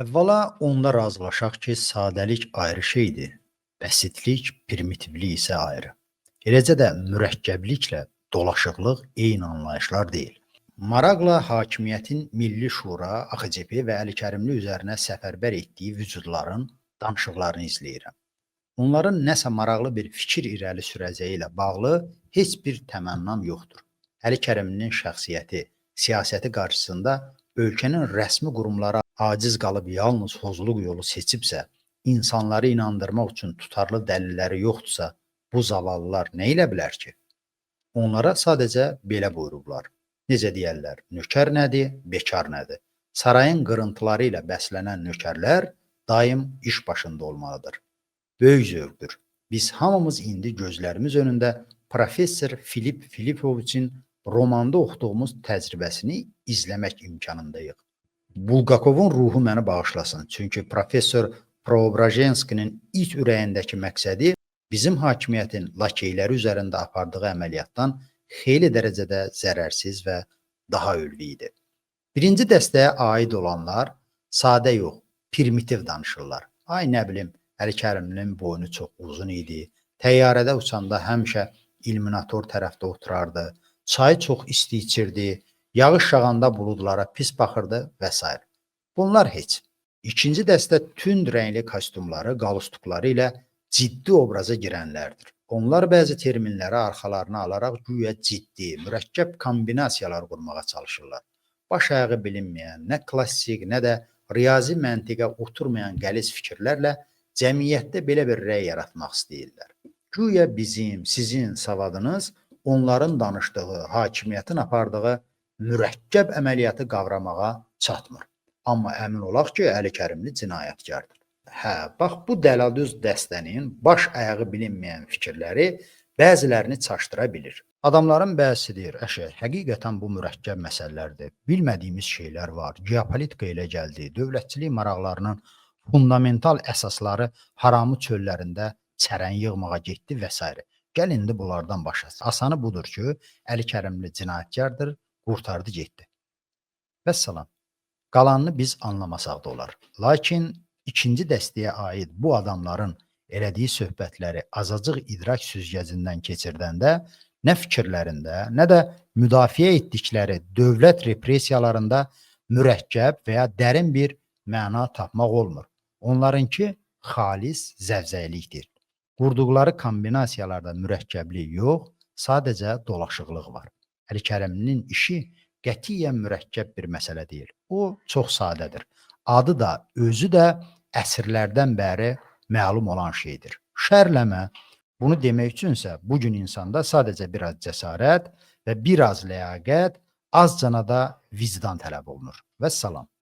Əvvəla onda razılaşaq ki, sadəlik ayrı şeydir, bəsitlik, primitivlik isə ayrı. Eləcə də mürəkkəbliklə dolaşıqlıq eyni anlayışlar deyil. Maraqla hakimiyyətin Milli Şura, AXCP və Əli Kərimli üzərinə səfərbər etdiyi vücudların danışıqlarını izləyirəm. Onların nəsə maraqlı bir fikir irəli sürəcəyi ilə bağlı heç bir təmənnam yoxdur. Əli Kərimlinin şəxsiyyəti, siyasəti qarşısında ölkənin rəsmi qurumları aciz qalıb yalnız hozluq yolu seçibsə, insanları inandırmaq üçün tutarlı dəlilləri yoxdursa, bu zavallılar nə elə bilər ki? Onlara sadəcə belə buyurublar. Necə deyərlər, nökər nədir, bekar nədir? Sarayın qırıntıları ilə bəslənən nökərlər daim iş başında olmalıdır. Böyük zövqdür. Biz hamımız indi gözlərimiz önündə professor Filip Filipoviçin romanda oxuduğumuz təcrübəsini izləmək imkanındayıq. Bulgakovun ruhu məni bağışlasın. Çünki professor Preobrazhenskinin ilk ürəyindəki məqsədi bizim hakimiyyətin lakeyləri üzərində apardığı əməliyyatdan xeyli dərəcədə zərərsiz və daha ülvi idi. Birinci dəstəyə aid olanlar sadə yox, primitiv danışırlar. Ay nə bilim, Əli Kərimlinin boynu çox uzun idi, təyyarədə uçanda həmişə illuminator tərəfdə oturardı, çayı çox isti içirdi, yağış yağanda buludlara pis baxırdı və s. Bunlar heç. İkinci dəstə tünd rəngli kostyumları, qalstukları ilə ciddi obraza girənlərdir. Onlar bəzi terminləri arxalarına alaraq güya ciddi, mürəkkəb kombinasiyalar qurmağa çalışırlar. Baş ayağı bilinməyən, nə klassik, nə də riyazi məntiqə oturmayan qəliz fikirlərlə cəmiyyətdə belə bir rəy yaratmaq istəyirlər. Güya bizim, sizin savadınız onların danışdığı, hakimiyyətin apardığı mürəkkəb əməliyyatı qavramağa çatmır. Amma əmin olaq ki, Əli Kərimli cinayətkardır. Bax bu dəladüz dəstənin baş ayağı bilinməyən fikirləri bəzilərini çaşdıra bilir. Adamların bəzisi deyir, həqiqətən bu mürəkkəb məsələlərdir. Bilmədiyimiz şeylər var. Geopolitika ilə gəldi, dövlətçilik maraqlarının fundamental əsasları haramı çöllərində çərən yığmağa getdi və s. Gəl indi bunlardan başlasın. Asanı budur ki, Əli Kərimli cinayətkardır, qurtardı getdi. Vəssalam. Qalanını biz anlamasaq da olar. Lakin ikinci dəstəyə aid bu adamların elədiyi söhbətləri azacıq idrak süzgəcindən keçirdəndə nə fikirlərində, nə də müdafiə etdikləri dövlət repressiyalarında mürəkkəb və ya dərin bir məna tapmaq olmur. Onlarınki xalis zəvzəklikdir. Qurduqları kombinasiyalarda mürəkkəblik yox, sadəcə dolaşıqlıq var. Əli Kərimlinin işi qətiyyən mürəkkəb bir məsələ deyil. O çox sadədir. Adı da, özü də əsrlərdən bəri məlum olan şeydir. Şərləmə. Bunu demək üçünsə bugün insanda sadəcə biraz cəsarət və biraz ləyaqət, azcana da vicdan tələb olunur. Vəssalam.